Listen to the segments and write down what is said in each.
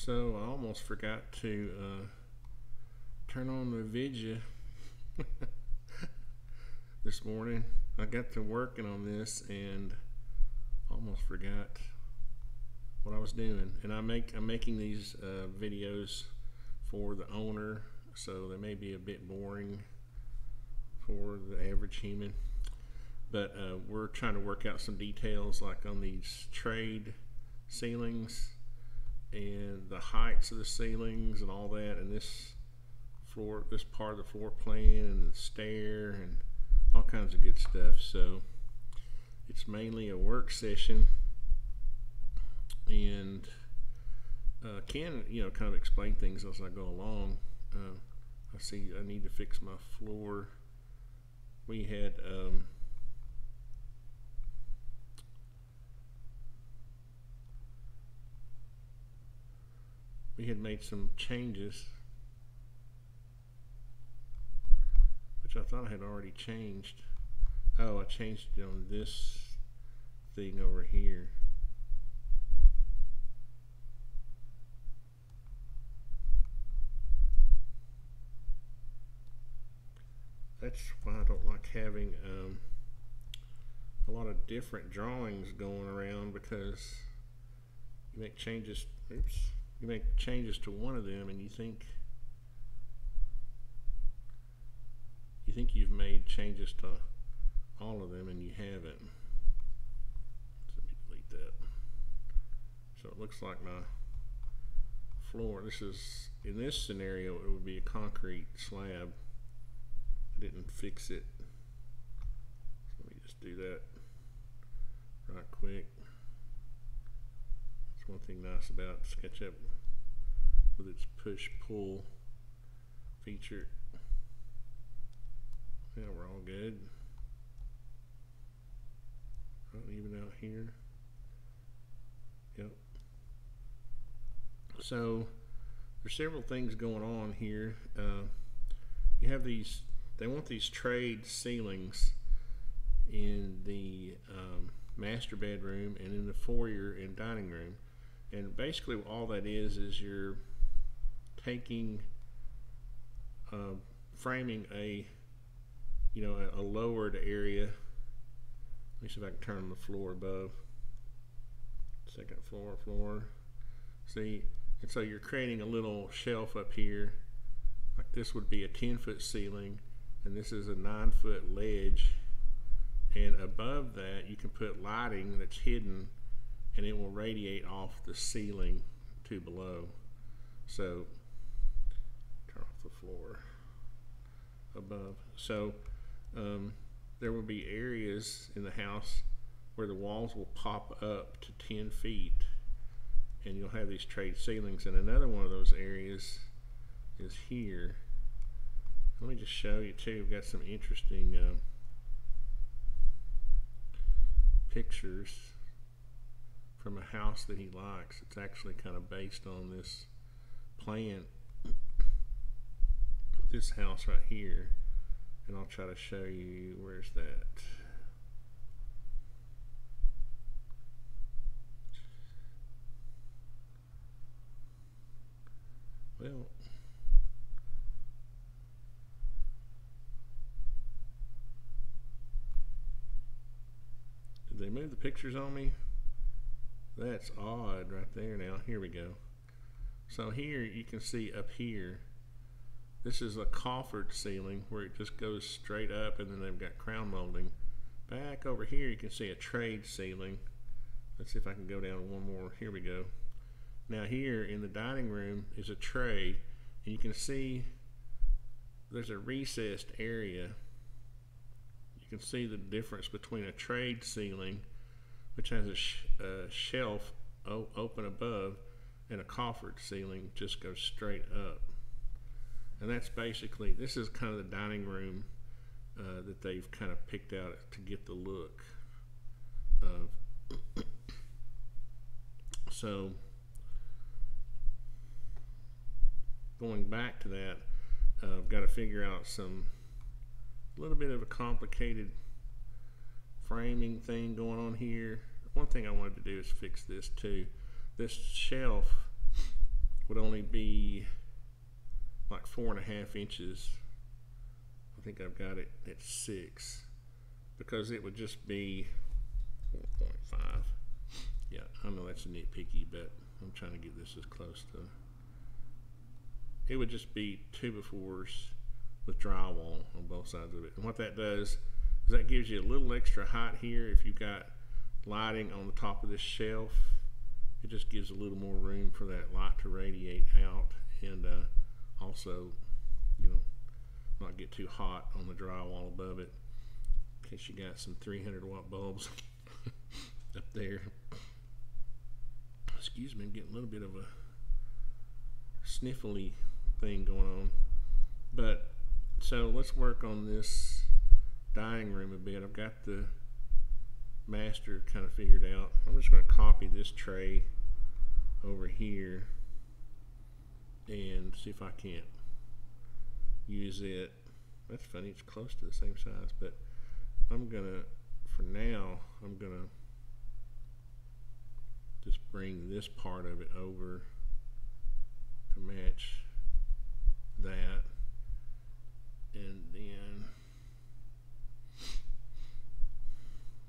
So I almost forgot to turn on the video this morning. I got to working on this and almost forgot what I was doing. And I'm making these videos for the owner, so they may be a bit boring for the average human. But we're trying to work out some details, like on these trade ceilings and the heights of the ceilings and all that, and this part of the floor plan and the stair and all kinds of good stuff. So it's mainly a work session, and can kind of explain things as I go along. I see I need to fix my floor. We had made some changes, which I thought I had already changed. Oh, I changed it on this thing over here. That's why I don't like having a lot of different drawings going around, because you make changes. You make changes to one of them, and you think you've made changes to all of them, and you haven't. So let me delete that. So it looks like my floor. In this scenario, it would be a concrete slab. I didn't fix it. So let me just do that right quick. That's one thing nice about SketchUp with its push-pull feature. Yeah, we're all good. Even out here. Yep. So there's several things going on here. You have these. They want these trade ceilings in the master bedroom and in the foyer and dining room. And basically all that is you're taking framing a lowered area. Let me see if I can turn on the floor above. Second floor. See, and so you're creating a little shelf up here. Like this would be a 10-foot ceiling, and this is a 9-foot ledge. And above that, you can put lighting that's hidden, and it will radiate off the ceiling to below. So turn off the floor above. So there will be areas in the house where the walls will pop up to 10 feet, and you'll have these trade ceilings. And another one of those areas is here. Let me just show you too. We've got some interesting pictures from a house that he likes. It's actually kind of based on this plan, this house right here, and I'll try to show you. Where's that? Well, did they move the pictures on me? That's odd right there. Now here we go. So here you can see up here, this is a coffered ceiling where it just goes straight up, and then they've got crown molding. Back over here you can see a trade ceiling. Let's see if I can go down one more. Here we go. Now here in the dining room is a tray, and you can see there's a recessed area. You can see the difference between a trade ceiling, which has a shelf open above, and a coffered ceiling just goes straight up. And that's basically, this is kind of the dining room that they've kind of picked out to get the look of. So going back to that, I've got to figure out a little bit of a complicated framing thing going on here. One thing I wanted to do is fix this too. This shelf would only be like 4.5 inches. I think I've got it at 6 because it would just be 4.5. Yeah, I know that's nitpicky, but I'm trying to get this as close to. It would just be 2x4s with drywall on both sides of it. And what that does is that gives you a little extra height here. If you've got lighting on the top of this shelf, it just gives a little more room for that light to radiate out, and also, you know, not get too hot on the drywall above it, in case you got some 300-watt bulbs up there. Excuse me, I'm getting a little bit of a sniffly thing going on. But so let's work on this dining room a bit. I've got the master kind of figured out. I'm just going to copy this tray over here and see if I can't use it. That's funny, it's close to the same size, but I'm gonna, for now, I'm gonna just bring this part of it over to match that, and then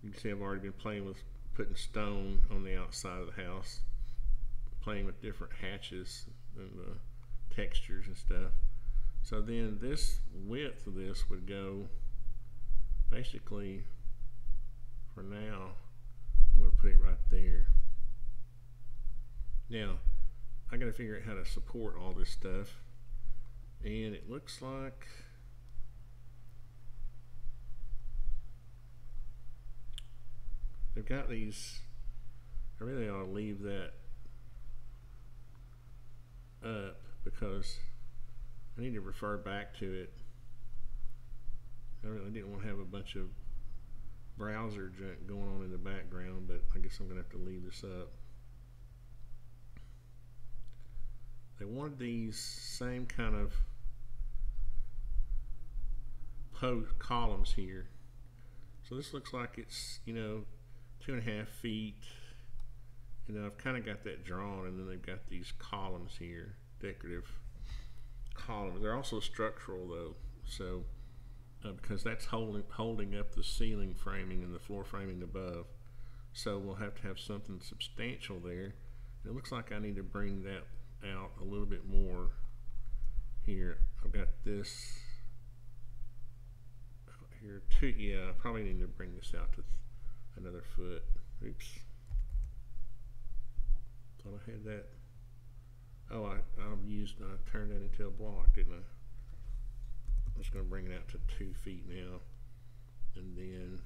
you can see I've already been playing with putting stone on the outside of the house, playing with different hatches and textures and stuff. So then this width of this would go basically, for now, I'm going to put it right there. Now, I got to figure out how to support all this stuff, and it looks like they've got these. I really ought to leave that up because I need to refer back to it. I really didn't want to have a bunch of browser junk going on in the background, but I guess I'm going to have to leave this up. They wanted these same kind of post columns here. So this looks like it's, you know, 2.5 feet. And I've kind of got that drawn, and then they've got these columns here, decorative columns. They're also structural though, so because that's holding up the ceiling framing and the floor framing above. So we'll have to have something substantial there. And it looks like I need to bring that out a little bit more here. I've got this out here too. Yeah, I probably need to bring this out to another foot. Oops. Thought I had that. Oh, I turned that into a block, didn't I? I'm just going to bring it out to 2 feet now, and then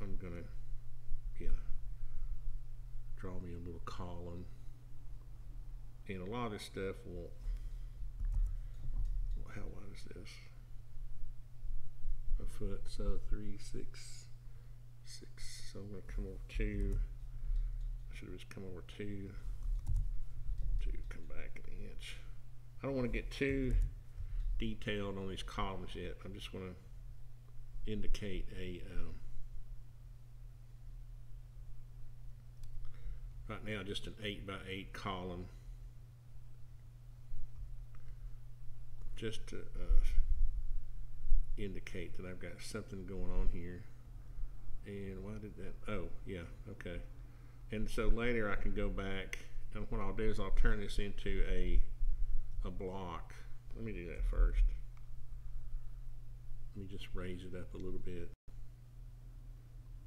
I'm going to, draw me a little column. And a lot of this stuff won't. How wide is this? A foot, so 3, 6, 6. So I'm going to come over 2. I should have just come over 2. Come back an inch. I don't want to get too detailed on these columns yet. I'm just going to indicate a right now just an 8x8 column, just to indicate that I've got something going on here. And why did that? Oh yeah, okay. And so later I can go back, and what I'll do is I'll turn this into a block. Let me do that first. Let me just raise it up a little bit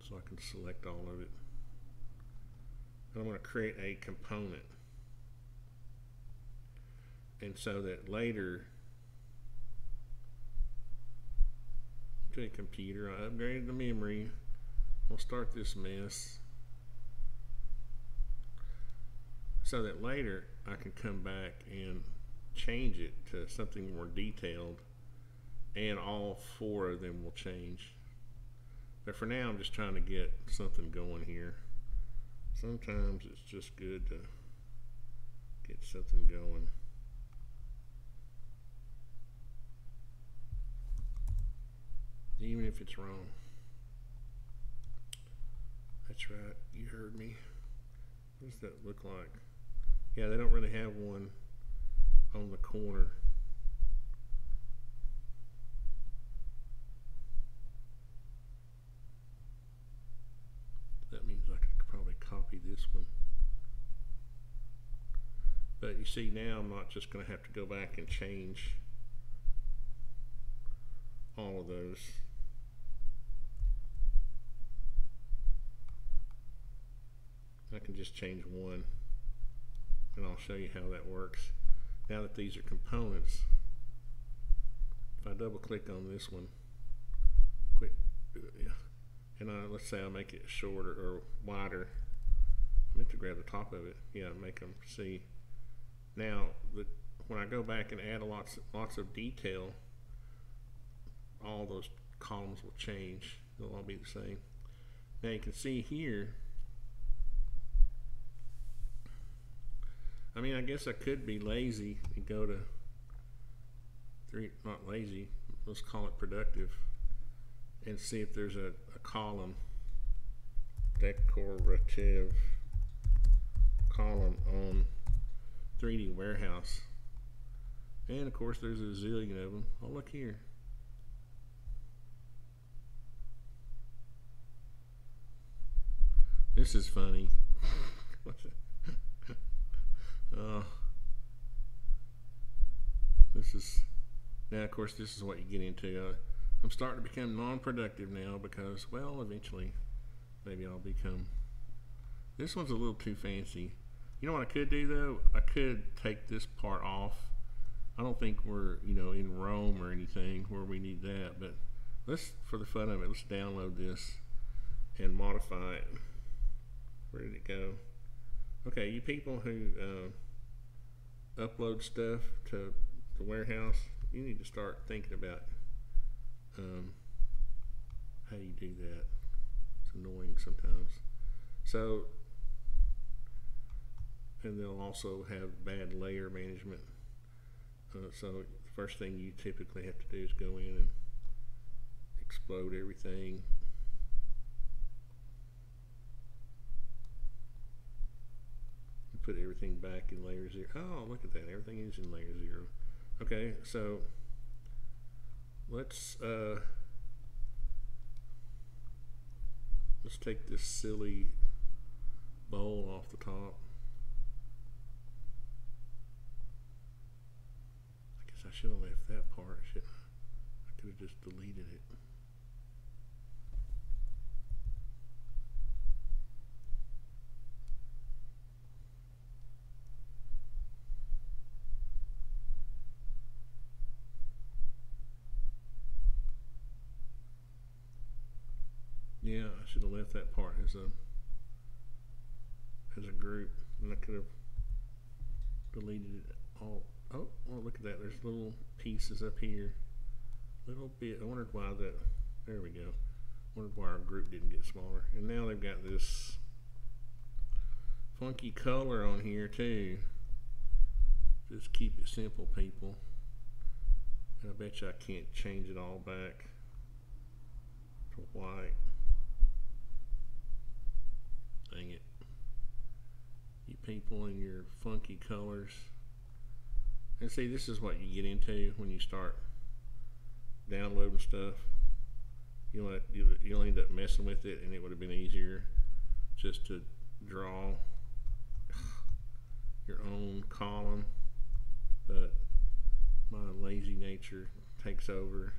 so I can select all of it. And I'm going to create a component. And so that later, okay, computer, I upgraded the memory. We'll start this mess. So that later I can come back and change it to something more detailed, and all 4 of them will change. But for now I'm just trying to get something going here. Sometimes it's just good to get something going. Even if it's wrong. That's right, you heard me. What does that look like? Yeah, they don't really have one on the corner. That means I could probably copy this one. But you see, now I'm not just going to have to go back and change all of those. I can just change one, and I'll show you how that works. Now that these are components, if I double click on this one, and let's say I make it shorter or wider. I meant to grab the top of it. Yeah, make them see. Now, when I go back and add lots of detail, all those columns will change. They'll all be the same. Now you can see here, I mean, I guess I could be lazy and go to not lazy, let's call it productive, and see if there's a column, decorative column on 3D Warehouse. And of course there's a zillion of them. Oh, look here. This is funny. This is, now of course this is what you get into. I'm starting to become non-productive now because, well, eventually maybe I'll become. This one's a little too fancy. You know what I could do though? I could take this part off. I don't think we're, you know, in Rome or anything where we need that, but let's, for the fun of it, let's download this and modify it. Where did it go? Okay, you people who upload stuff to the warehouse, you need to start thinking about how you do that. It's annoying sometimes. So, and they'll also have bad layer management. So the first thing you typically have to do is go in and explode everything. And put everything back in layer 0. Oh, look at that. Everything is in layer 0. Okay, so let's take this silly bowl off the top. I guess I should have left that part. I could have just deleted it. Yeah, I should have left that part as a group, and I could have deleted it all. Oh, well, look at that. There's little pieces up here. Little bit. I wondered why that. There we go. Wondered why our group didn't get smaller. And now they've got this funky color on here too. Just keep it simple, people. And I bet you I can't change it all back to white. Dang it. You people and your funky colors. And see, this is what you get into when you start downloading stuff. You'll end up messing with it, and it would have been easier just to draw your own column. But my lazy nature takes over.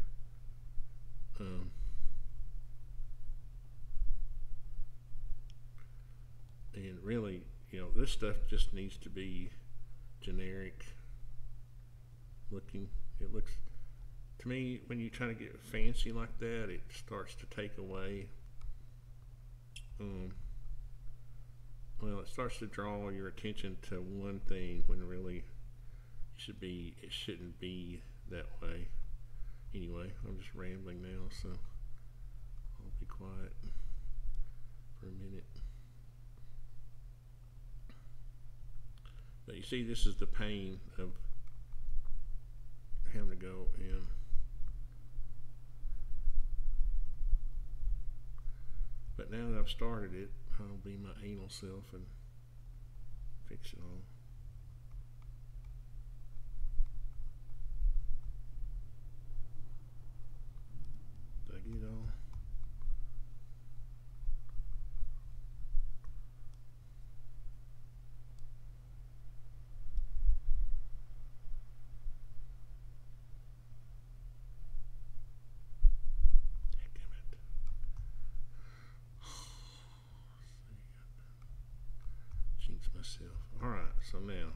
And really, you know, this stuff just needs to be generic looking. It looks, to me, when you try to get fancy like that, it starts to take away, well, it starts to draw your attention to one thing when really it shouldn't be that way. Anyway, I'm just rambling now, so I'll be quiet for a minute. But you see, this is the pain of having to go in. But now that I've started it, I'll be my anal self and fix it all. So now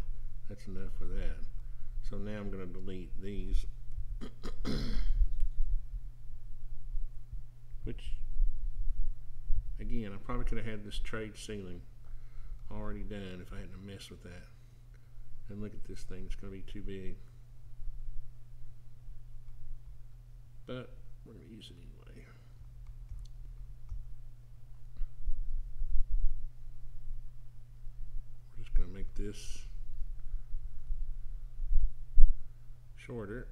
that's enough for that. So now I'm going to delete these, which again, I probably could have had this trade ceiling already done if I hadn't messed with that. And look at this thing, it's going to be too big. But we're going to use it anyway. We're just going to make this shorter.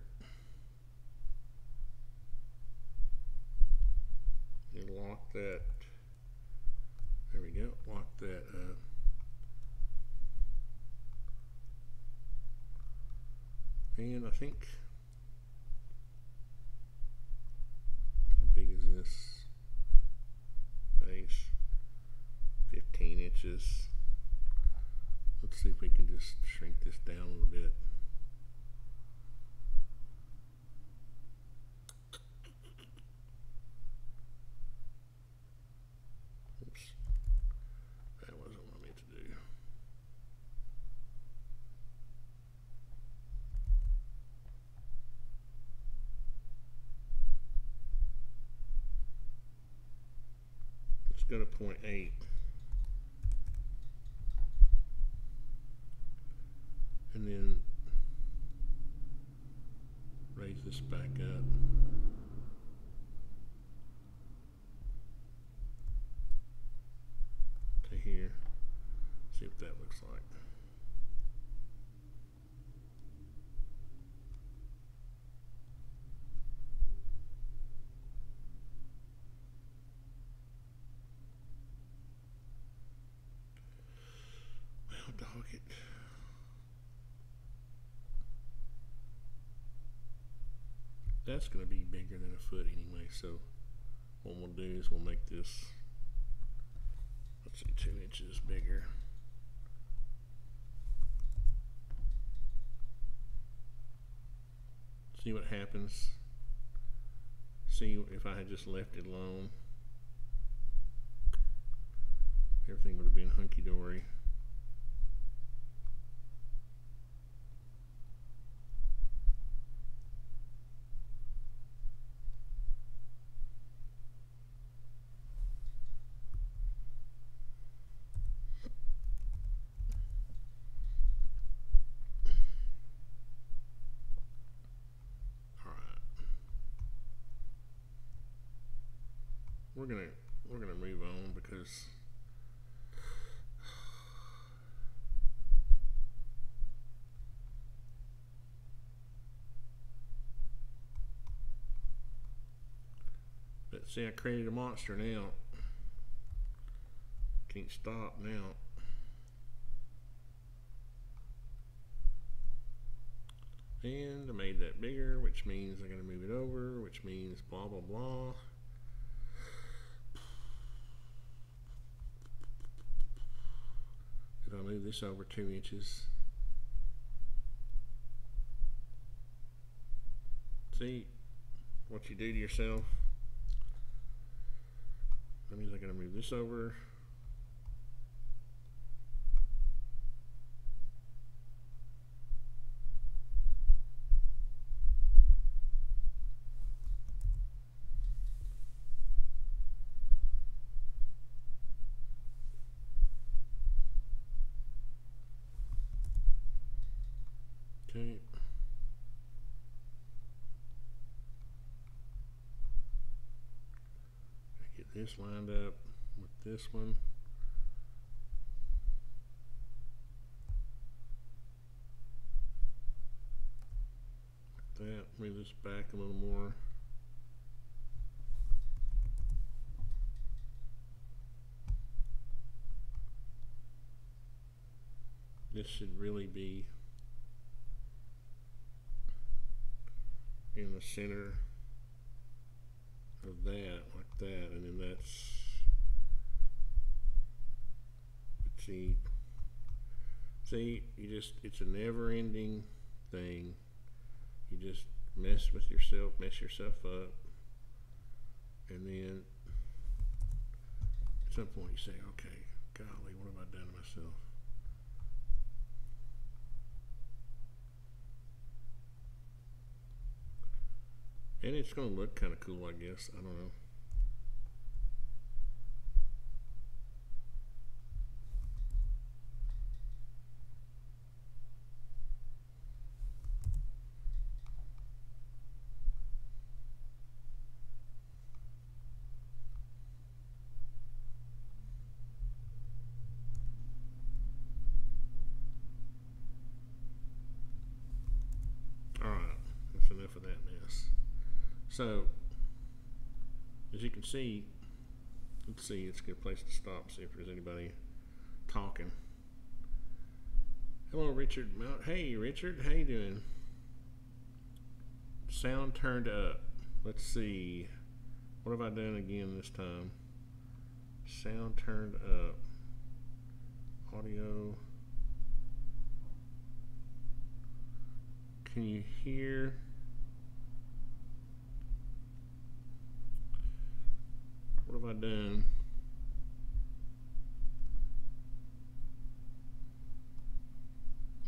And lock that. There we go. Lock that up. And I think, how big is this base? 15 inches. Let's see if we can just shrink this down a little bit. Oops. That wasn't what I meant to do. Let's go to 0.8. And then raise this back up. To here. See what that looks like. Well, dog it. That's going to be bigger than a foot anyway, so what we'll do is we'll make this, let's see, 2 inches bigger. See what happens. See if I had just left it alone, everything would have been hunky-dory. We're gonna move on because but see, I created a monster now. Can't stop now. And I made that bigger, which means I gotta move it over, which means blah blah blah. If I move this over 2 inches, see what you do to yourself. That means I gotta move this over. Okay. Get this lined up with this one. Like that. Move this back a little more. This should really be in the center of that, like that, and then that's, see, you just, it's a never-ending thing. You just mess yourself up, and then at some point you say, okay, golly, what have I done to myself? And it's going to look kind of cool, I guess. I don't know. Alright, that's enough of that mess. So, as you can see, let's see, it's a good place to stop, see if there's anybody talking. Hello, Richard. Hey, Richard, how you doing? Sound turned up. Let's see. What have I done again this time? Sound turned up. Audio. Can you hear? What have I done?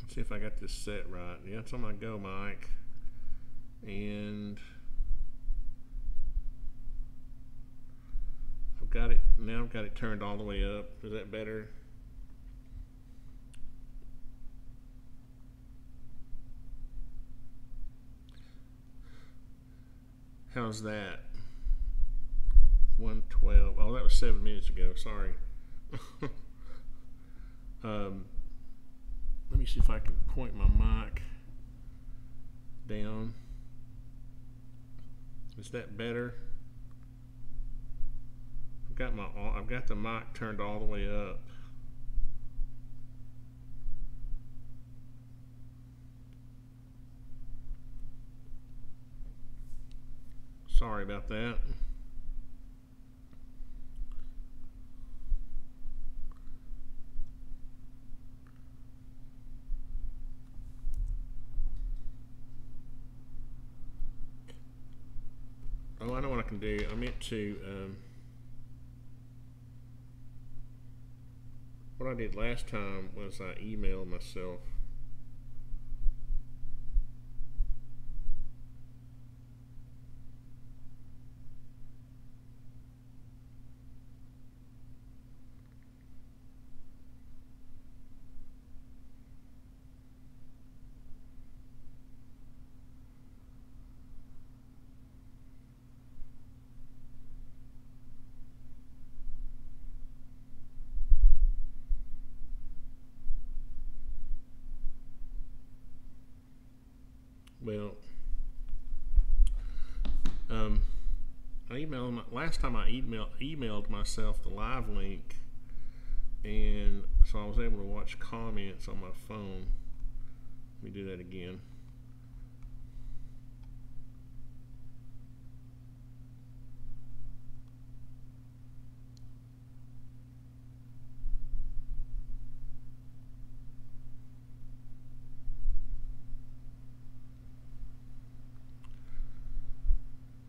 Let's see if I got this set right. Yeah, it's on my Go mic. And I've got it, now I've got it turned all the way up. Is that better? How's that? 112. Oh, that was 7 minutes ago. Sorry. Let me see if I can point my mic down. Is that better? I've got the mic turned all the way up. Sorry about that. Oh, I know what I can do. I meant to, what I did last time was I emailed myself. Well, last time I emailed myself the live link, and so I was able to watch comments on my phone. Let me do that again.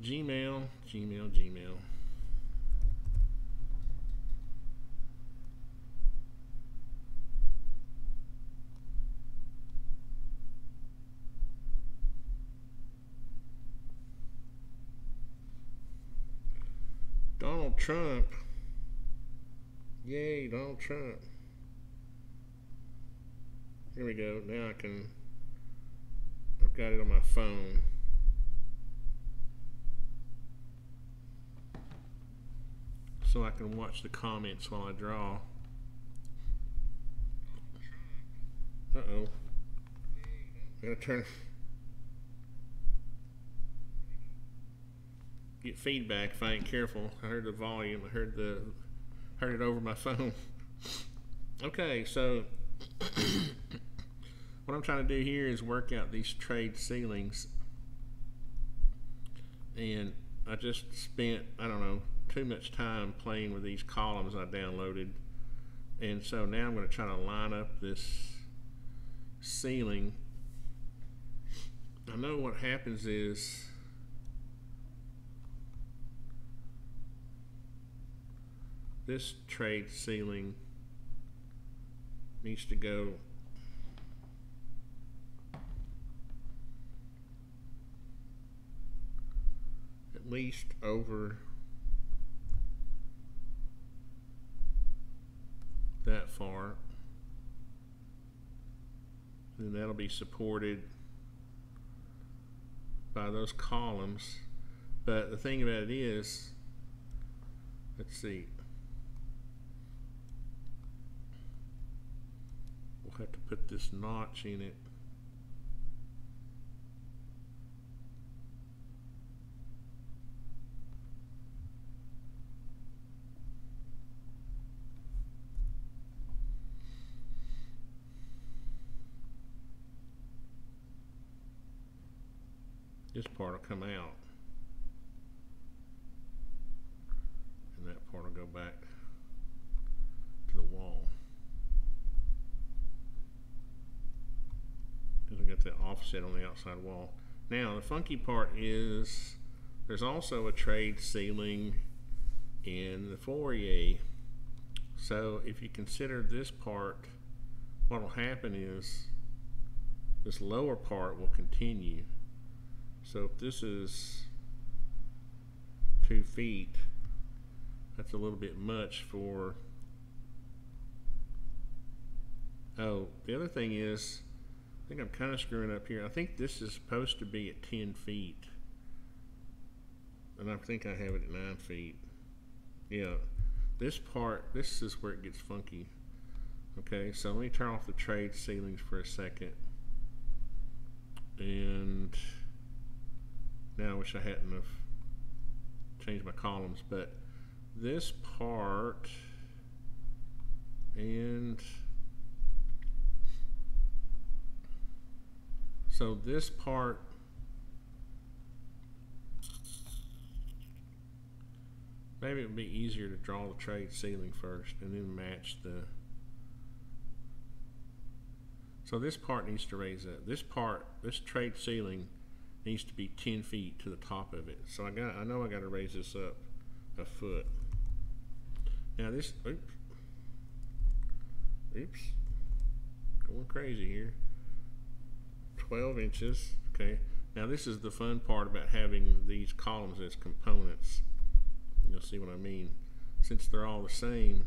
Gmail. Donald Trump. Yay, Donald Trump. Here we go. Now I've got it on my phone. So I can watch the comments while I draw. Uh-oh. Gotta turn. Get feedback if I ain't careful. I heard the volume. I heard it over my phone. Okay, so what I'm trying to do here is work out these trade ceilings, and I just spent, I don't know, too much time playing with these columns I downloaded, and so now I'm going to try to line up this ceiling. I know what happens is this trade ceiling needs to go least over that far. And that'll be supported by those columns. But the thing about it is, let's see, we'll have to put this notch in it. This part will come out, and that part will go back to the wall. Because we got that offset on the outside wall. Now the funky part is there's also a trade ceiling in the foyer. So if you consider this part, what will happen is this lower part will continue. So if this is 2 feet, that's a little bit much for, oh, the other thing is, I think I'm kind of screwing up here. I think this is supposed to be at 10 feet. And I think I have it at 9 feet. Yeah, this part, this is where it gets funky. Okay, so let me turn off the trade ceilings for a second. And now I wish I hadn't have changed my columns, but this part and so this part, maybe it would be easier to draw the trade ceiling first and then match the, so this part needs to raise up. This part, this trade ceiling needs to be 10 feet to the top of it. So I know I got to raise this up a foot. Now this, oops, going crazy here. 12 inches, okay. Now this is the fun part about having these columns as components. You'll see what I mean. Since they're all the same,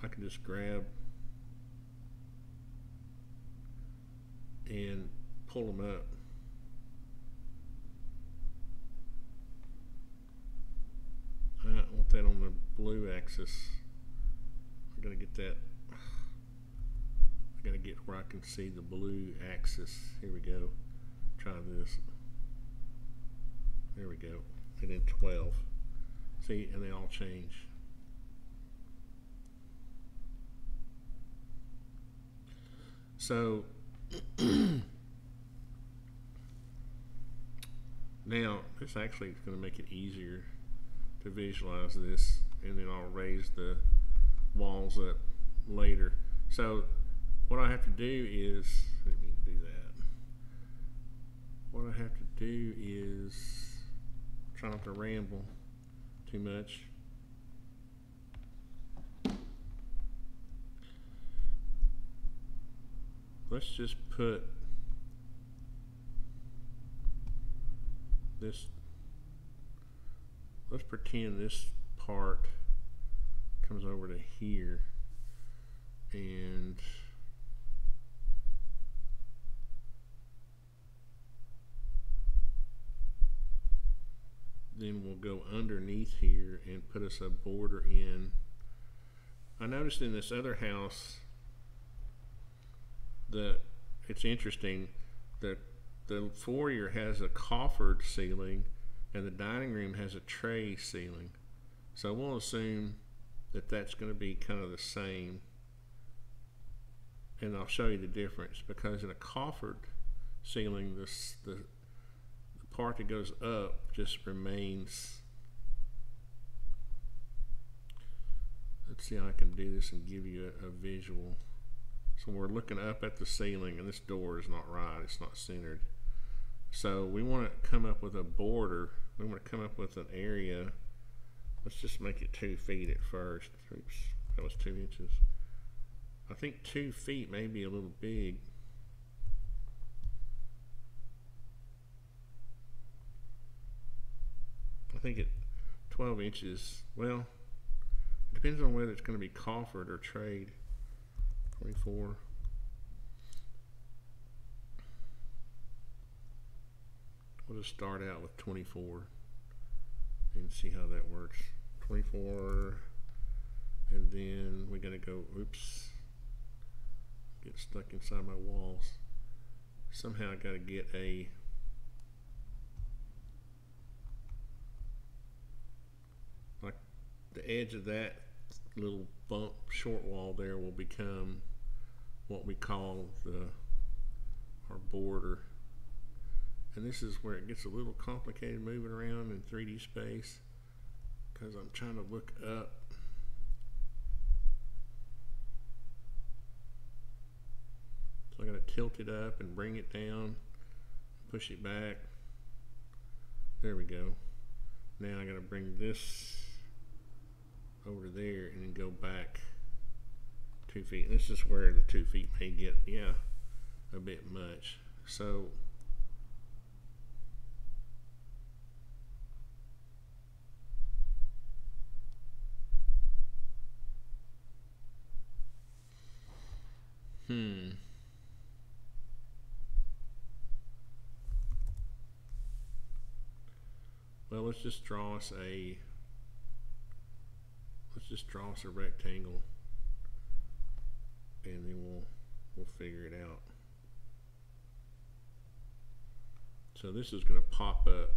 I can just grab and pull them up. I want that on the blue axis. I gotta get that. I gotta get where I can see the blue axis. Here we go. Try this. There we go. And then 12. See, and they all change. So now this actually is going to make it easier to visualize this, and then I'll raise the walls up later. So what I have to do is, let me do that. What I have to do is try not to ramble too much. Let's just put this, let's pretend this part comes over to here, and then we'll go underneath here and put us a border in. I noticed in this other house that it's interesting that the foyer has a coffered ceiling and the dining room has a tray ceiling. So we'll assume that that's going to be kind of the same, and I'll show you the difference, because in a coffered ceiling, the part that goes up just remains. Let's see how I can do this and give you a visual. So we're looking up at the ceiling, and this door is not right, it's not centered. So we want to come up with a border. We want to come up with an area. Let's just make it 2 feet at first. Oops, that was 2 inches. I think 2 feet may be a little big. think it 12 inches. Well, it depends on whether it's going to be coffered or trade. 24. We'll just start out with 24 and see how that works. 24, and then we're going to go, oops, get stuck inside my walls. Somehow I got to get a like the edge of that little bump short wall there will become what we call our border. And this is where it gets a little complicated moving around in 3D space, because I'm trying to look up. So I got to tilt it up and bring it down, push it back. There we go. Now I got to bring this over there and then go back 2 feet. And this is where the 2 feet may get, yeah, a bit much. So well, let's just draw us a rectangle, and then we'll figure it out. So this is going to pop up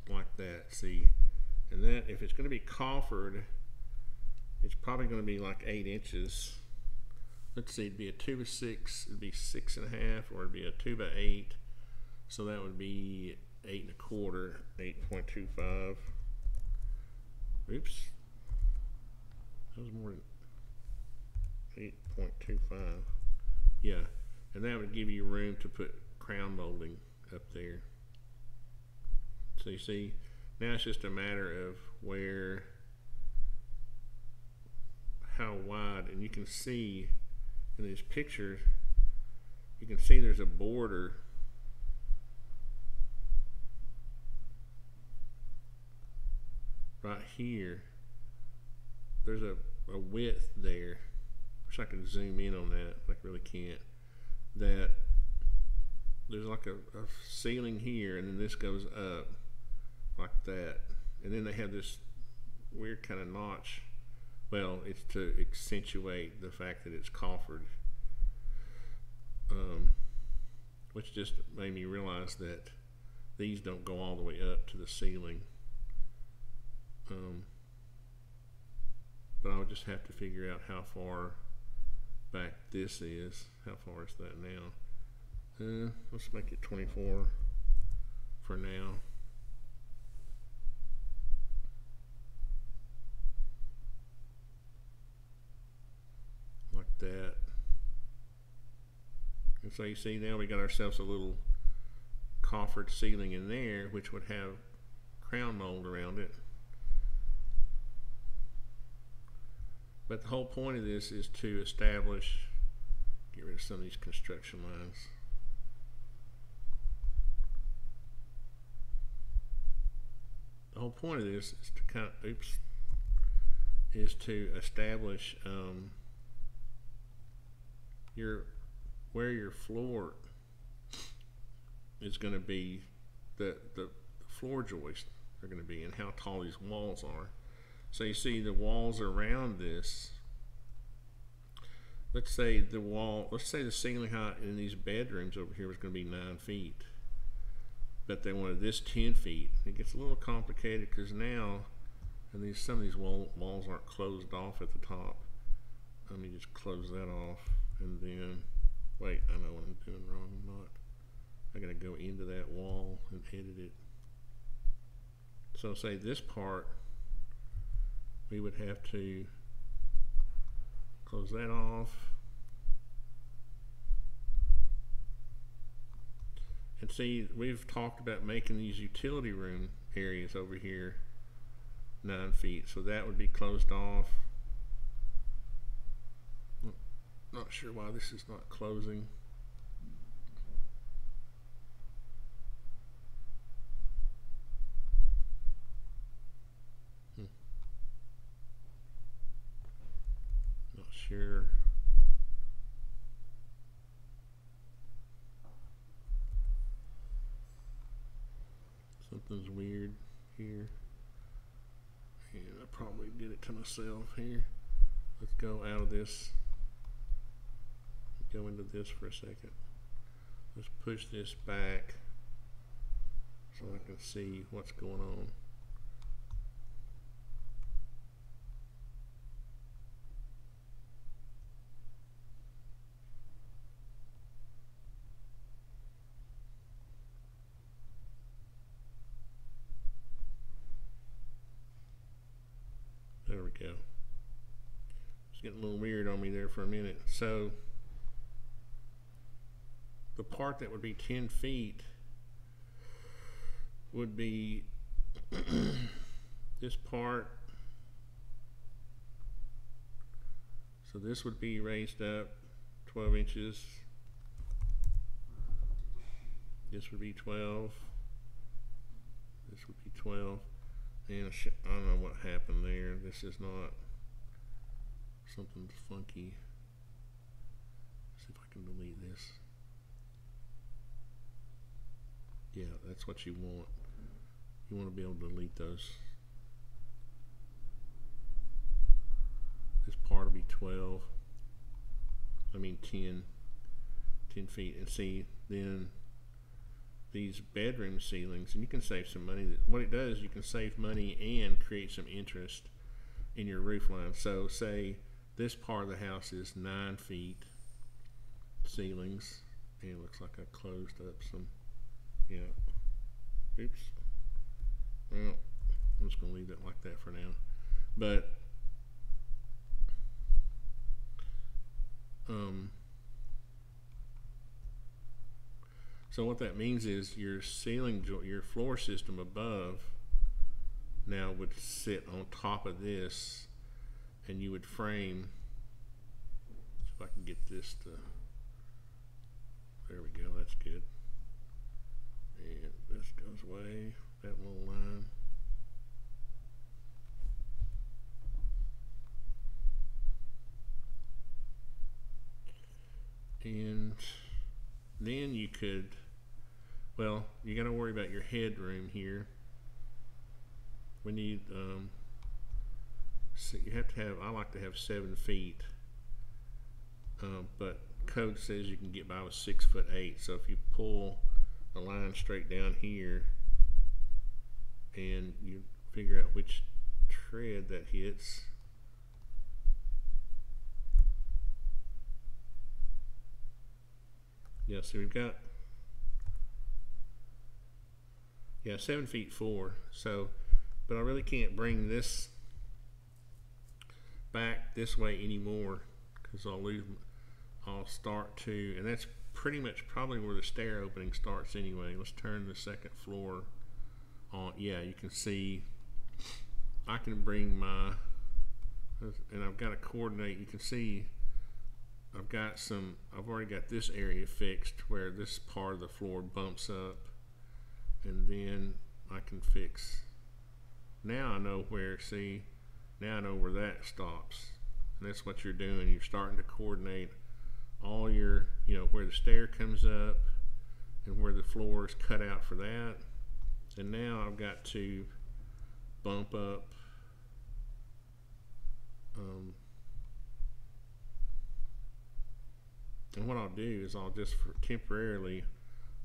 like that, see, and that if it's going to be coffered, it's probably going to be like 8 inches. Let's see, it'd be a 2 by 6, it'd be 6.5, or it'd be a 2 by 8, so that would be 8 1/4, 8.25. Oops, that was more than 8.25. Yeah, and that would give you room to put crown molding up there. So you see, now it's just a matter of how wide, and you can see in these pictures, you can see there's a border right here. There's a width there. Wish I could zoom in on that, but I really can't. That there's like a ceiling here, and then this goes up like that, and then they have this weird kind of notch. Well, it's to accentuate the fact that it's coffered, which just made me realize that these don't go all the way up to the ceiling. But I'll just have to figure out how far back this is. How far is that now? Let's make it 24 for now. Like that. And so you see, now we got ourselves a little coffered ceiling in there, which would have crown mold around it. But the whole point of this is to establish, get rid of some of these construction lines. The whole point of this is to establish where your floor is going to be, the floor joists are going to be, and how tall these walls are. So you see the walls around this. Let's say the ceiling height in these bedrooms over here was going to be 9 feet, but they wanted this 10 feet. It gets a little complicated because now, and some of these walls aren't closed off at the top. Let me just close that off, and then wait, I know what I'm doing wrong. I gotta go into that wall and edit it. So say this part, we would have to close that off, and see, we've talked about making these utility room areas over here 9 feet, so that would be closed off. Not sure why this is not closing. something's weird here. And I probably did it to myself here. Let's go out of this. Go into this for a second. Let's push this back so I can see what's going on. There we go. It's getting a little weird on me there for a minute. So the part that would be 10 feet would be this part. So this would be raised up 12 inches. This would be 12. This would be 12. And I don't know what happened there. This is not something funky. Let's see if I can delete this. Yeah, that's what you want. You want to be able to delete those. This part will be 12. I mean 10 feet. And see, then these bedroom ceilings, and you can save some money. What it does, you can save money and create some interest in your roof line. So say this part of the house is 9 feet ceilings, and it looks like I closed up some, yeah, oops, well, I'm just going to leave it like that for now. But so what that means is your ceiling, your floor system above now would sit on top of this, and you would frame, if I can get this to, there we go, that's good. And this goes away, that little line. And then you could, well, you got to worry about your headroom here. We need, so you have to have, I like to have 7 feet, but code says you can get by with 6'8". So if you pull a line straight down here and you figure out which tread that hits, yeah, so we've got, yeah, 7'4". So, but I really can't bring this back this way anymore because I'll start to, and that's pretty much probably where the stair opening starts anyway. Let's turn the second floor on. Yeah, you can see I can bring my, and I've got to coordinate. You can see I've already got this area fixed where this part of the floor bumps up, and then I can fix, now I know where, see, now I know where that stops. And that's what you're doing. You're starting to coordinate all your, where the stair comes up and where the floor is cut out for that. And now I've got to bump up and what I'll do is I'll just temporarily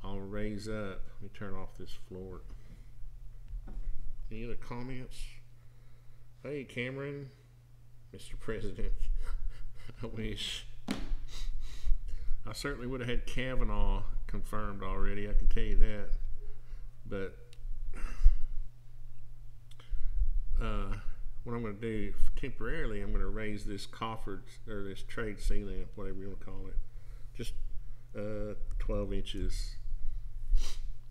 I'll raise up. Let me turn off this floor. Any other comments? Hey Cameron, Mr. President. I wish. I certainly would have had Kavanaugh confirmed already, I can tell you that. But what I'm going to do temporarily, I'm going to raise this coffered, or this trade ceiling, whatever you want to call it, just 12 inches.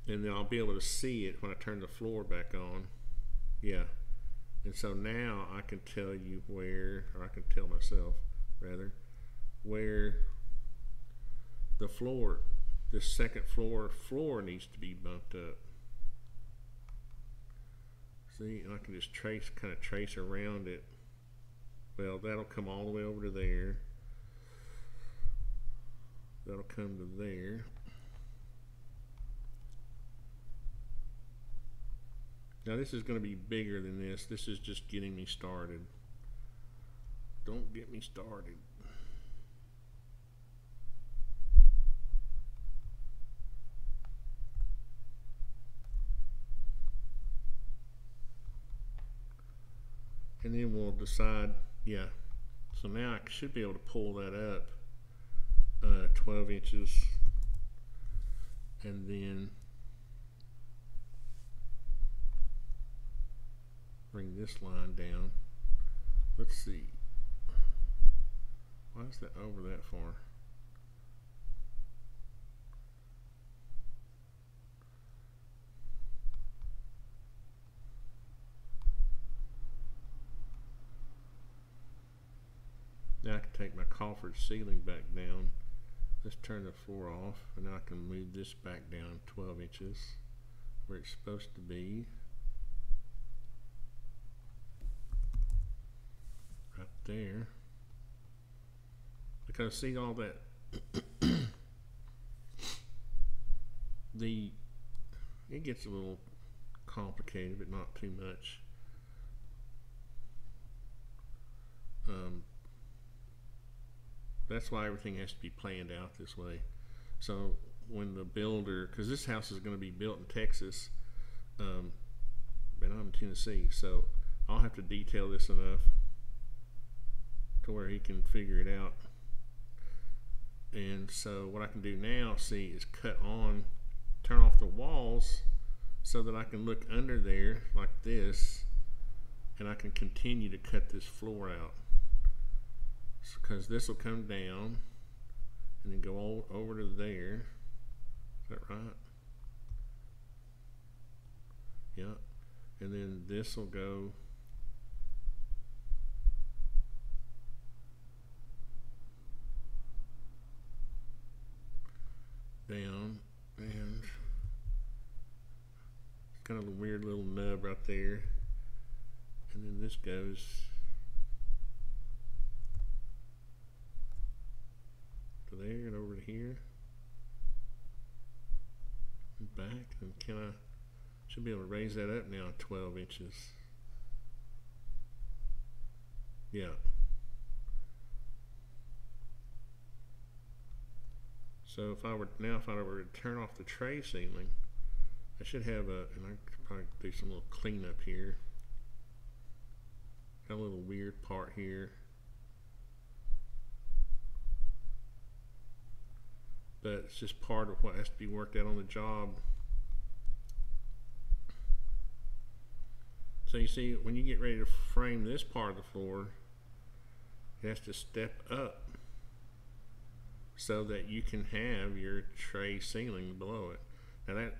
And then I'll be able to see it when I turn the floor back on. Yeah. And so now I can tell you where, or I can tell myself rather, where the floor, this second floor needs to be bumped up. See, and I can just kind of trace around it. Well, that'll come all the way over to there. That'll come to there. Now this is going to be bigger than this. This is just getting me started. Don't get me started. And then we'll decide, yeah. So now I should be able to pull that up 12 inches. And then bring this line down. Let's see. Why is that over that far? Now I can take my coffered ceiling back down. Let's turn the floor off, and now I can move this back down 12 inches where it's supposed to be. Right there. Because see all that it gets a little complicated, but not too much. That's why everything has to be planned out this way. So when the builder, because this house is going to be built in Texas, and I'm in Tennessee, so I'll have to detail this enough to where he can figure it out. And so what I can do now, see, is turn off the walls so that I can look under there like this, and I can continue to cut this floor out. Because this will come down and then go over to there. Is that right? Yeah. And then this will go down, and it's kind of a weird little nub right there. And then this goes to there and over to here and back. And should be able to raise that up now 12 inches. Yeah. So if I were to turn off the tray ceiling, I should have and I could probably do some little cleanup here. Got a little weird part here. But it's just part of what has to be worked out on the job. So you see, when you get ready to frame this part of the floor, it has to step up so that you can have your tray ceiling below it. And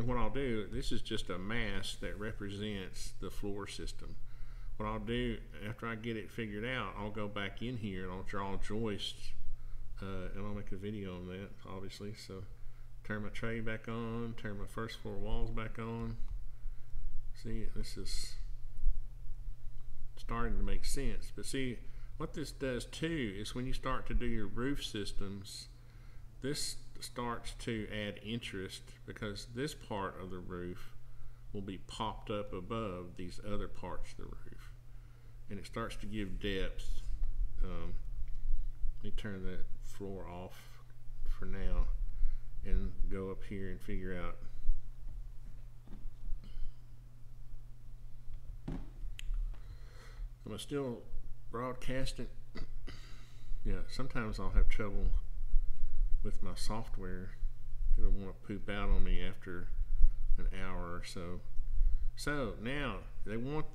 what I'll do, this is just a mask that represents the floor system. What I'll do after I get it figured out, I'll go back in here and I'll draw joists. And I'll make a video on that, obviously. So turn my tray back on, turn my first floor walls back on. See, this is starting to make sense. But see, what this does too is when you start to do your roof systems, this starts to add interest, because this part of the roof will be popped up above these other parts of the roof, and it starts to give depth. Let me turn that floor off for now and go up here and figure out. Am I still broadcasting? Yeah, sometimes I'll have trouble with my software. It'll want to poop out on me after an hour or so. So now they want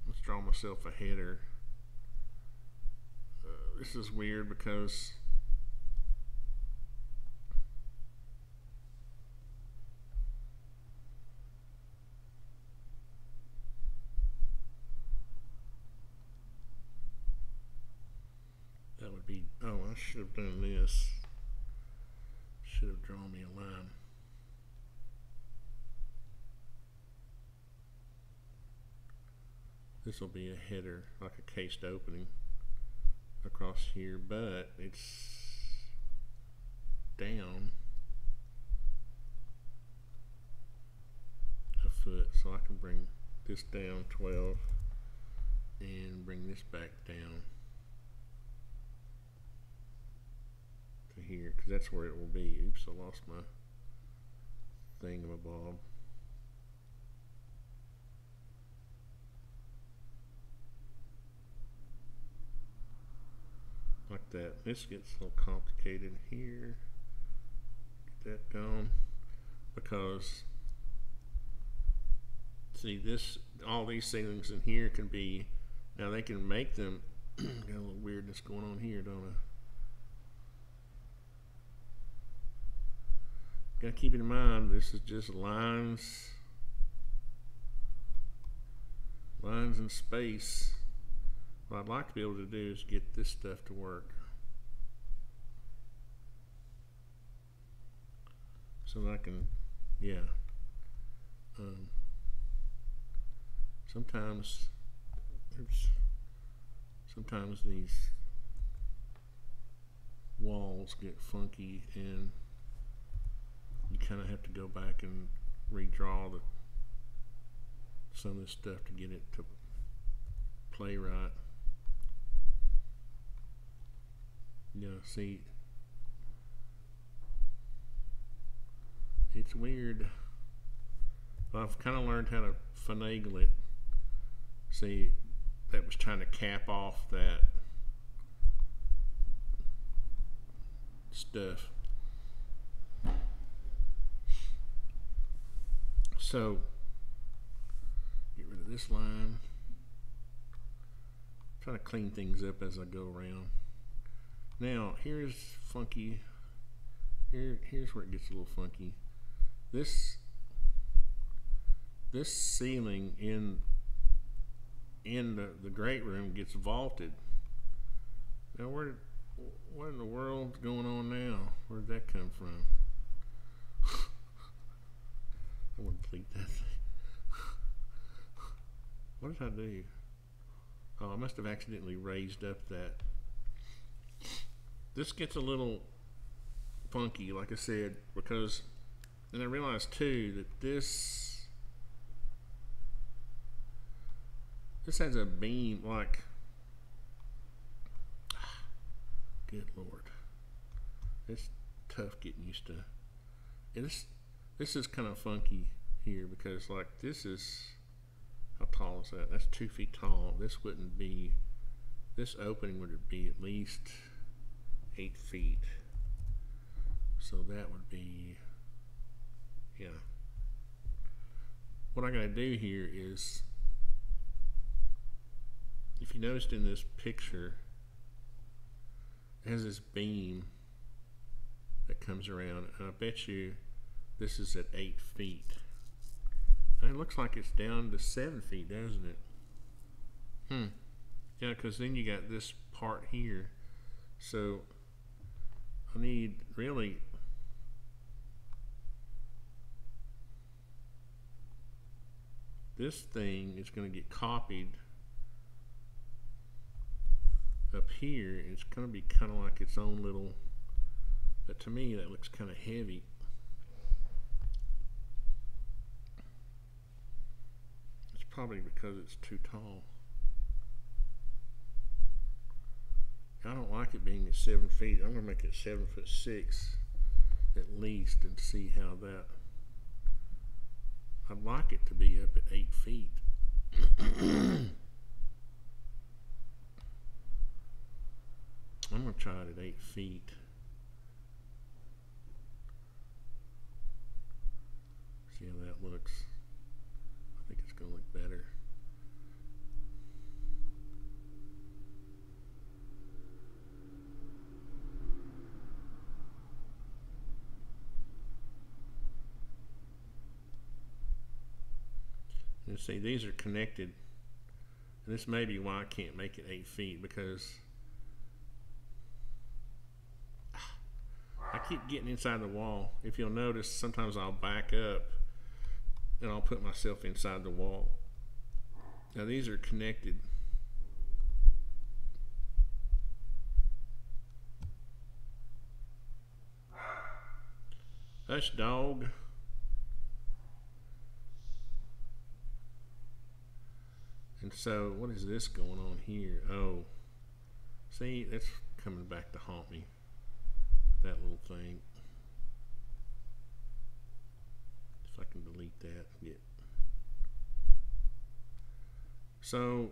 let's draw myself a header. This is weird because that would be, oh, I should have done this. Should have drawn me a line. This will be a header, like a cased opening across here, but it's down. foot, so I can bring this down 12 and bring this back down to here, because that's where it will be. Oops, I lost my thingamabob. Like that. This gets a little complicated here. Get that gone, because see, this, all these ceilings in here can be, now they can make them got a little weirdness going on here, don't I? Gotta keep in mind, this is just lines and space. What I'd like to be able to do is get this stuff to work, so that I can, yeah. Sometimes, oops, sometimes these walls get funky and you kind of have to go back and redraw some of this stuff to get it to play right. Yeah, see, it's weird. But I've kind of learned how to finagle it. See, that was trying to cap off that stuff. So, get rid of this line. Try to clean things up as I go around. Now, here's funky. Here's where it gets a little funky. This ceiling in the great room gets vaulted. Now, what in the world's going on now? Where did that come from? I want to delete that thing. What did I do? Oh, I must have accidentally raised up that. This gets a little funky, like I said, because, and I realized too that this has a beam, like, good Lord, it's tough getting used to. And this is kind of funky here, because like this is, how tall is that? That's 2 feet tall. This wouldn't be, this opening would be at least 8 feet. So that would be, yeah. What I gotta do here is, if you noticed in this picture, it has this beam that comes around, and I bet you this is at 8 feet. And it looks like it's down to 7 feet, doesn't it? Yeah, because then you got this part here. So I need really, this thing is going to get copied up here. It's going to be kind of like its own little, but to me that looks kind of heavy. It's probably because it's too tall. I don't like it being at 7 feet. I'm going to make it 7'6" at least, and see how that, I'd like it to be up at 8 feet. I'm going to try it at 8 feet. See how that looks. I think it's going to look better. And see, these are connected. And this may be why I can't make it 8 feet, because I keep getting inside the wall. If you'll notice, sometimes I'll back up and I'll put myself inside the wall. Now these are connected. Hush, dog. so what is this going on here? Oh, see, that's coming back to haunt me, that little thing. If I can delete that, get. So,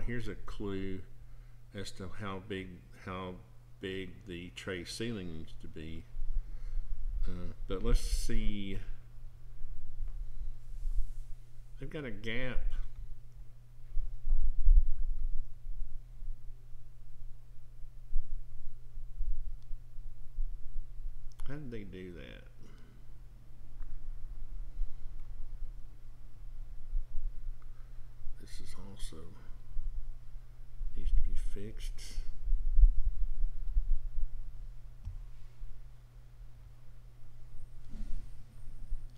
here's a clue as to how big the tray ceiling needs to be. But let's see. They've got a gap. How did they do that? This is also needs to be fixed.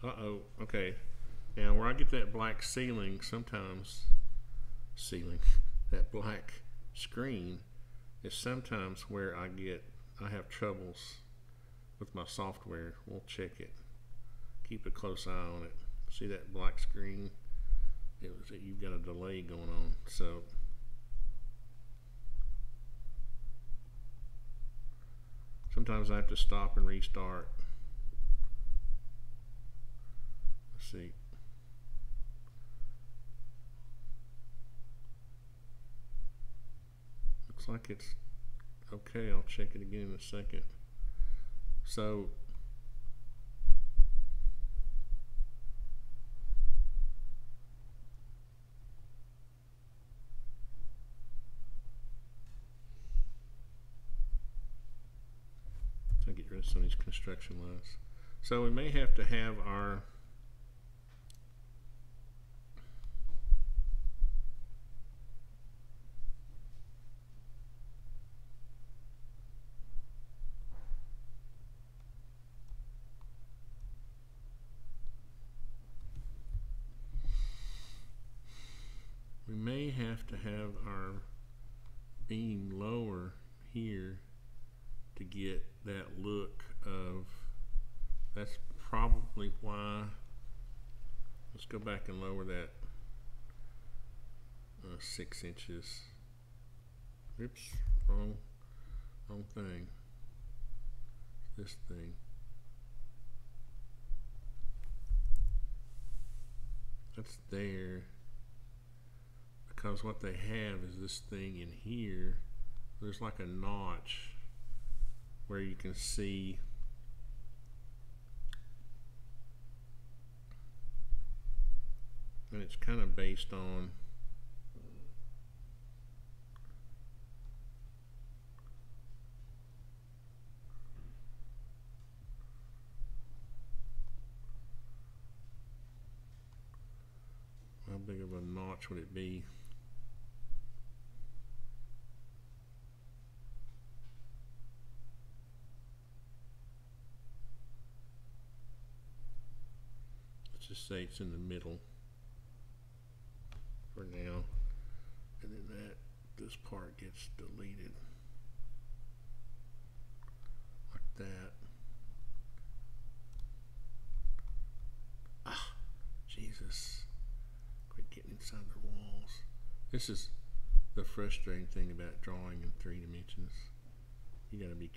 Uh-oh, okay. Now where I get that black ceiling, sometimes that black screen is sometimes where I have troubles with my software. We'll check it. Keep a close eye on it. See that black screen? You've got a delay going on. So sometimes I have to stop and restart. Let's see. Looks like it's okay. I'll check it again in a second. So I'll get rid of some of these construction lines. So we may have to have our beam lower here to get that look of, that's probably why. Let's go back and lower that 6 inches. Oops, wrong thing. This thing. That's there. Because what they have is this thing in here. There's like a notch where you can see and it's kind of based on how big of a notch would it be. Just say it's in the middle for now, and then this part gets deleted like that. Ah, Jesus, quit getting inside the walls. This is the frustrating thing about drawing in 3 dimensions. You gotta be,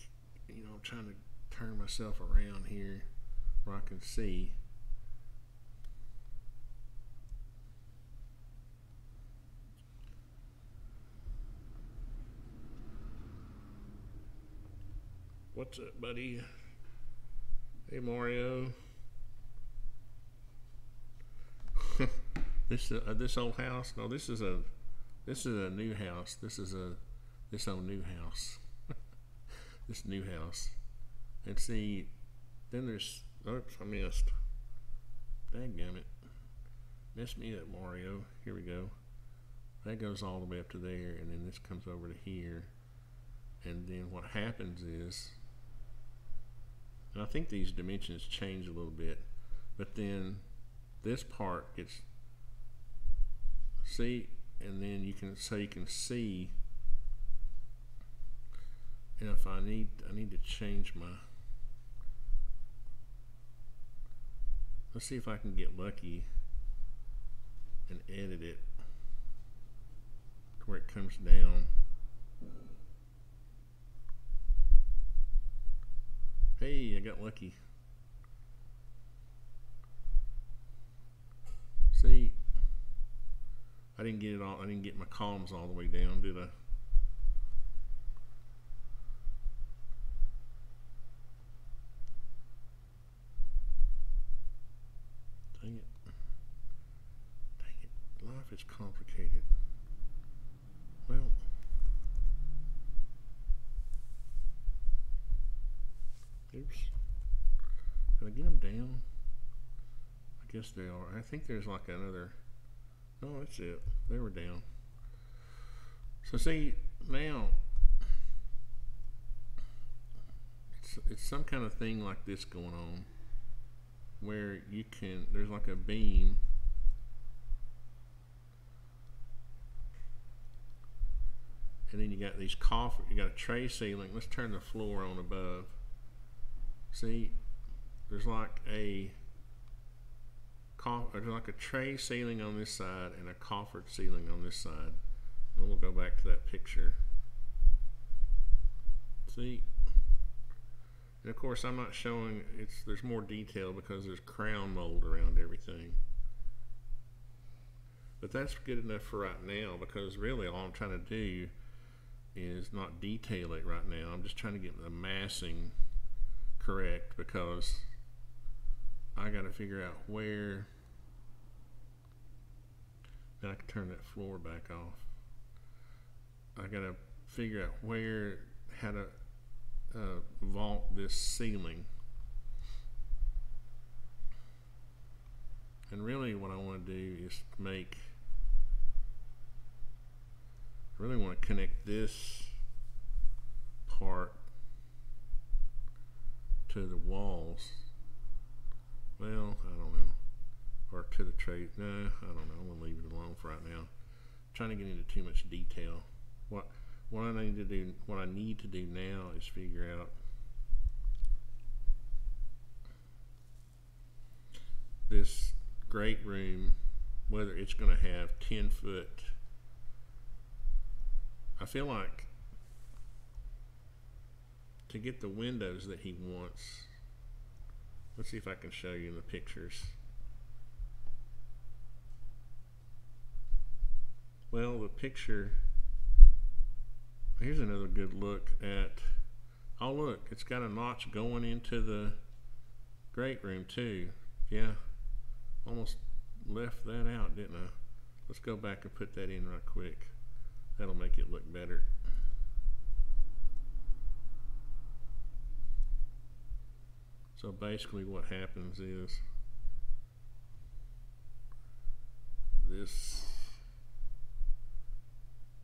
I'm trying to turn myself around here where I can see. What's up, buddy? Hey, Mario. This old house? No, this is a new house. This old new house. This new house. And see, then there's, oops, I missed. Dadgummit. Messed me up, Mario. Here we go. That goes all the way up to there, and then this comes over to here. And then what happens is, and I think these dimensions change a little bit, but then this part gets, see, and then you can see, and if I need to change my, let's see if I can get lucky and edit it to where it comes down. Hey, I got lucky. See, I didn't get it all. I didn't get my columns all the way down, did I? Dang it. Dang it. Life is complicated. Well, oops. Did I get them down? I guess they are. I think there's like another. No, that's it. They were down. So see, now it's some kind of thing like this going on where you can, there's like a beam and then you got these you got a tray ceiling. Let's turn the floor on above. See, there's like a tray ceiling on this side and a coffered ceiling on this side. And we'll go back to that picture. See, and of course I'm not showing, there's more detail because there's crown mold around everything. But that's good enough for right now, because really all I'm trying to do is not detail it right now. I'm just trying to get the massing correct, because I got to figure out where. Now I can turn that floor back off. I got to figure out how to vault this ceiling. And really what I want to do is I really want to connect this part to the walls. Well, I don't know. Or to the tray. No, I don't know. I'm going to leave it alone for right now. I'm trying to get into too much detail. What I need to do now is figure out this great room, whether it's going to have 10-foot. I feel like to get the windows that he wants, let's see if I can show you in the pictures. Well, the picture, here's another good look at, oh look, it's got a notch going into the great room too. Yeah, almost left that out, didn't I? Let's go back and put that in right quick. That'll make it look better. So basically what happens is this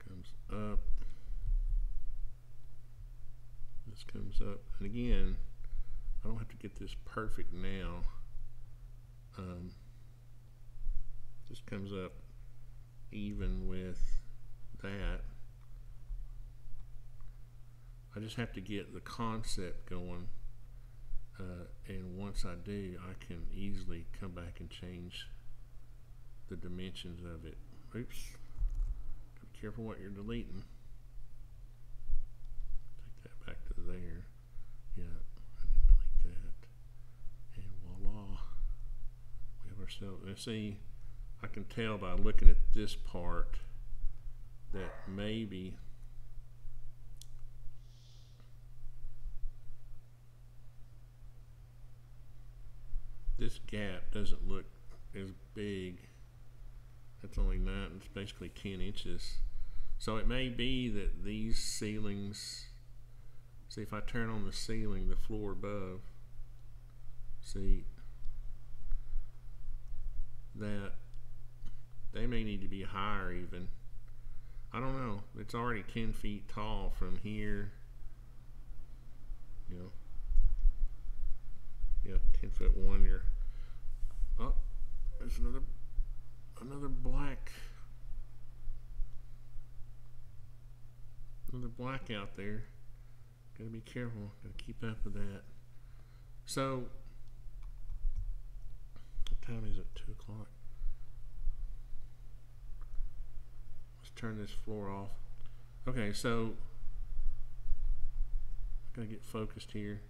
comes up, this comes up, and again, I don't have to get this perfect now. This comes up even with that. I just have to get the concept going, and once I do, I can easily come back and change the dimensions of it. Oops. Be careful what you're deleting. Take that back to there. Yeah, I didn't delete that. And voila. We have ourselves. And see, I can tell by looking at this part that maybe this gap doesn't look as big. That's only 9, it's basically 10 inches. So it may be that these ceilings, see if I turn on the ceiling, the floor above, see that they may need to be higher even. I don't know. It's already 10 feet tall from here. You know. Yeah, 10'1" here. Oh, there's another black. Another black out there. Gotta be careful. Gotta keep up with that. So, what time is it? 2 o'clock. turn this floor off. Okay, so gotta get focused here.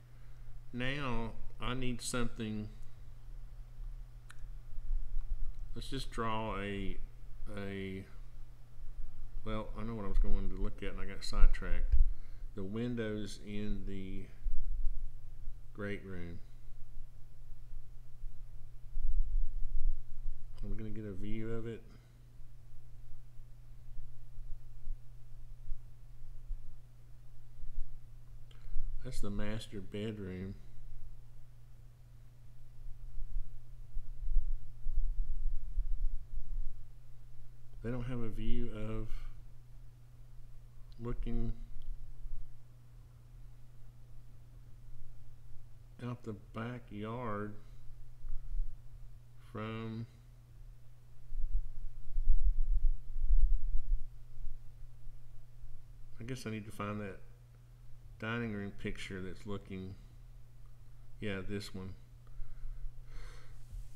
Now I need something. Let's just draw well, I know what I was going to look at and I got sidetracked. The windows in the great room. Are we going to get a view of it? That's the master bedroom. They don't have a view of looking out the backyard from I guess I need to find that dining room picture that's looking, yeah, this one.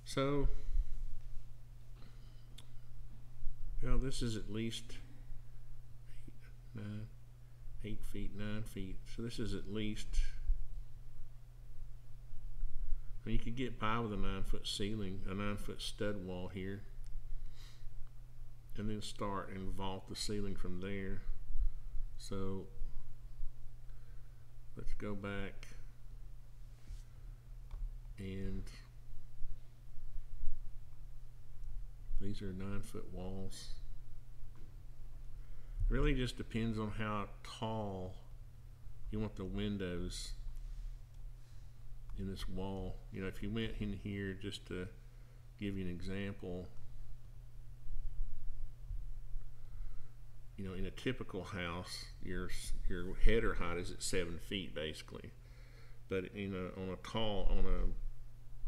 So, well, this is at least 8 feet, 9 feet. So this is at least, I mean, you could get by with a 9-foot ceiling, a 9-foot stud wall here, and then start and vault the ceiling from there. So let's go back and these are 9-foot walls. It really just depends on how tall you want the windows in this wall. You know, if you went in here, just to give you an example, you know, in a typical house, your header height is at 7 feet basically, but you know, on a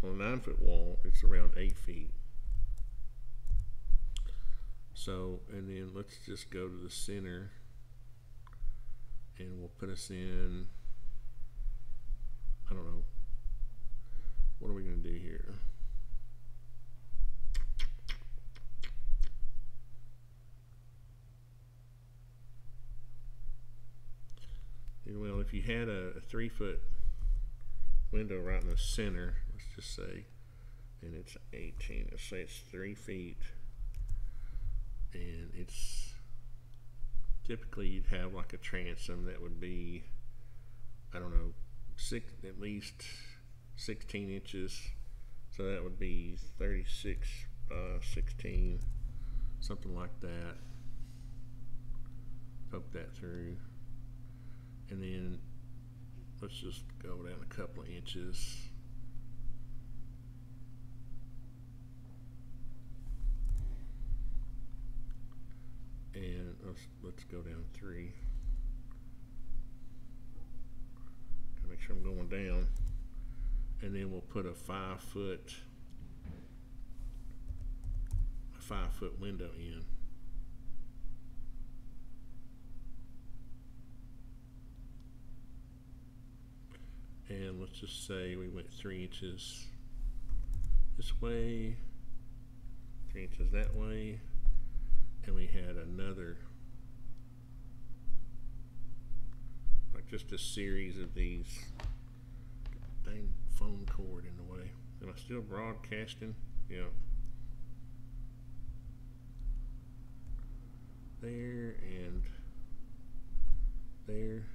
9-foot wall, it's around 8 feet. So, and then let's just go to the center, and we'll put us in, I don't know, what are we going to do here? Well, if you had a 3-foot window right in the center, let's just say, and it's 18, let's say it's 3 feet, and it's typically you'd have like a transom that would be, I don't know, at least 16 inches, so that would be 36 by 16, something like that. Poke that through, and then let's just go down a couple of inches. And let's go down 3. Gotta make sure I'm going down. And then we'll put a 5-foot window in. And let's just say we went 3 inches this way, 3 inches that way, and we had another, like just a series of these. Dang phone cord in the way. Am I still broadcasting? Yeah. There and there.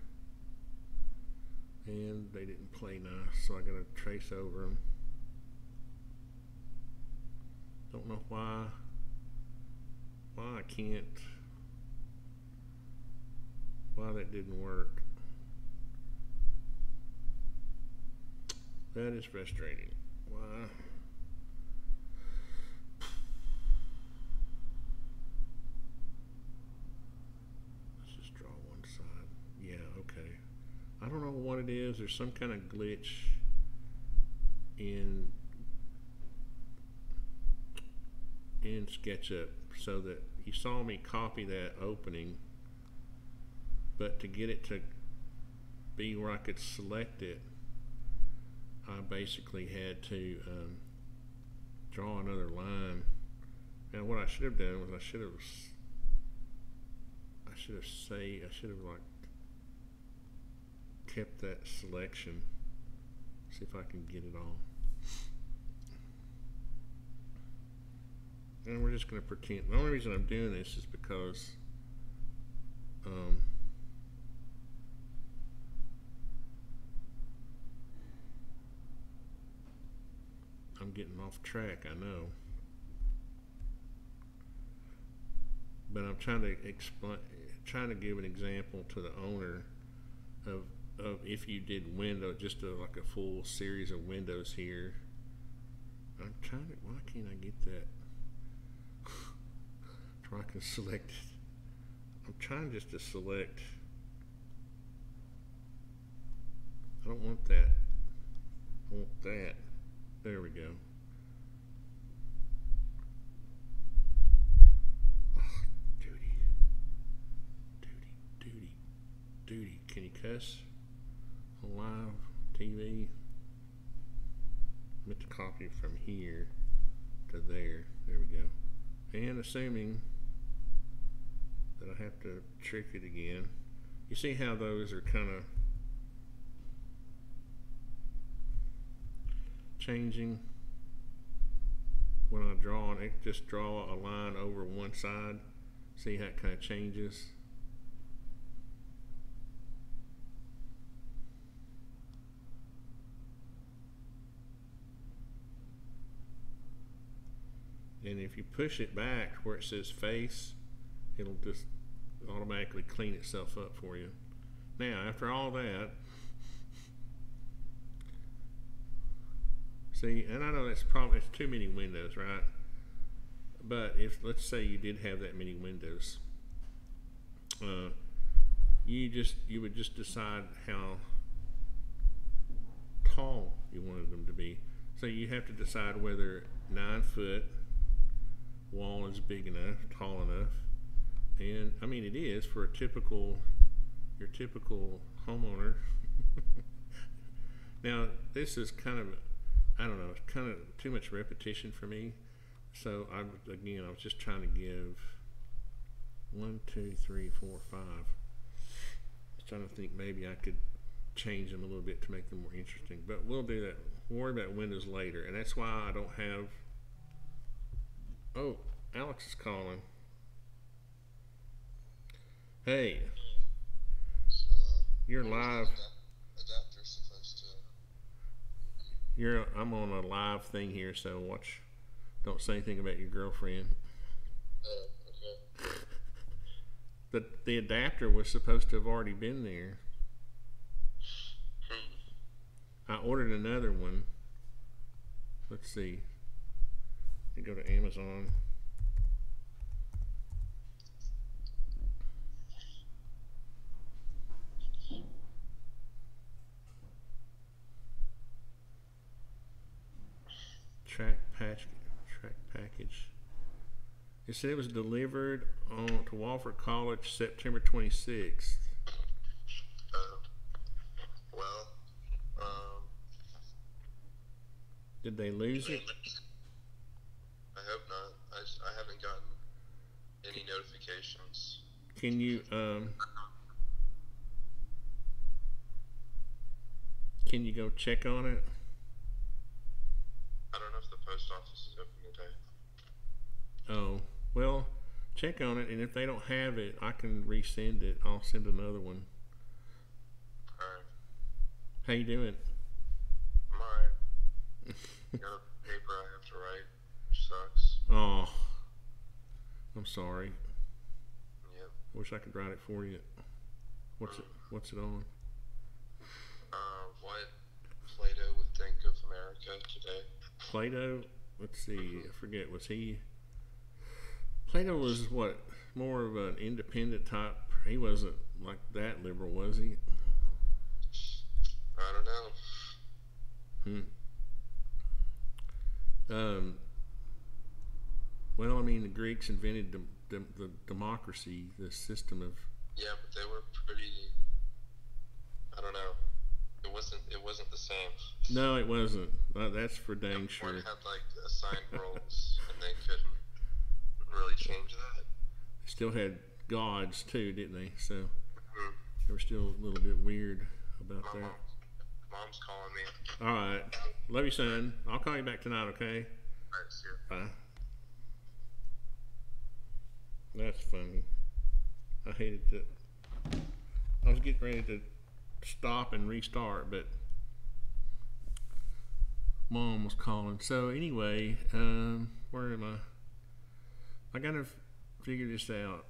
And they didn't play nice, so I gotta trace over them. Don't know why I can't, why that didn't work. That is frustrating. Why? Let's just draw one side. Yeah, okay. I don't know what it is. There's some kind of glitch in SketchUp, so that you saw me copy that opening, but to get it to be where I could select it, I basically had to draw another line. Now what I should have done was I should have should have like kept that selection. See if I can get it all. And we're just going to pretend. The only reason I'm doing this is because I'm getting off track, I know. But I'm trying to give an example to the owner of if you did just like a full series of windows here. Why can't I get that? So I can select it. I'm trying just to select. I don't want that. I want that. There we go. Oh, duty. Can you cuss on live TV? I meant to copy from here to there. There we go. And assuming that I have to trick it again. You see how those are kind of changing when I draw, and it just draw a line over one side. See how it kind of changes. And if you push it back where it says face, it'll just automatically clean itself up for you. Now, after all that, see, and I know it's too many windows, right? But if, let's say you did have that many windows, you would just decide how tall you wanted them to be. So you have to decide whether 9-foot wall is big enough, tall enough, and I mean it is for your typical homeowner. Now this is kind of, I don't know, it's kind of too much repetition for me. So I was just trying to give 1, 2, 3, 4, 5. I was trying to think maybe I could change them a little bit to make them more interesting, but we'll do that. We'll worry about windows later, and that's why I don't have. Oh, Alex is calling. Hey, So, you're what was live. the adapter supposed to? I'm on a live thing here, so watch. Don't say anything about your girlfriend. Oh, okay. The adapter was supposed to have already been there. I ordered another one. Let's see. You go to Amazon. Track package. It said it was delivered to Wofford College September 26th. Well, Did they lose it? I hope not. I haven't gotten any notifications. Can you go check on it? I don't know if the post office is open today. Oh, well, check on it, and if they don't have it, I can resend it. I'll send another one. Alright. How you doing? I'm alright. Got a paper I have to write, which sucks. Oh, I'm sorry. Yep. Wish I could write it for you. What's it on? What Plato would think of America today. Plato? Let's see. I forget. Plato was what? More of an independent type. He wasn't like that liberal, was he? I don't know. Well, I mean, the Greeks invented the democracy, the system of. Yeah, but they were pretty. I don't know. It wasn't the same. No, it wasn't. That's for dang sure. One had like assigned roles, and they couldn't really change that. They still had gods too, didn't they? So Mm-hmm. they were still a little bit weird about My that. mom's calling me. All right, love you, son. I'll call you back tonight, okay? All right, see ya. Bye. That's funny. I hated that. I was getting ready to stop and restart, but Mom was calling. So anyway, where am I? I gotta figure this out.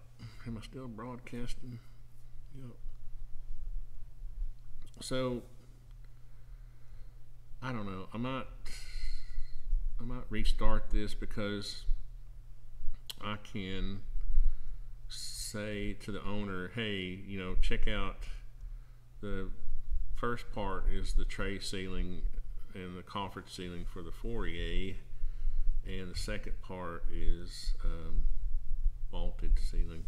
Am I still broadcasting? Yep. So I don't know. I might restart this because I can say to the owner, hey, check out the first part is the tray ceiling and the conference ceiling for the foyer, and the second part is vaulted ceiling.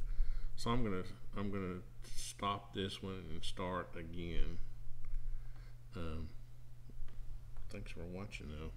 So I'm gonna stop this one and start again. Thanks for watching though.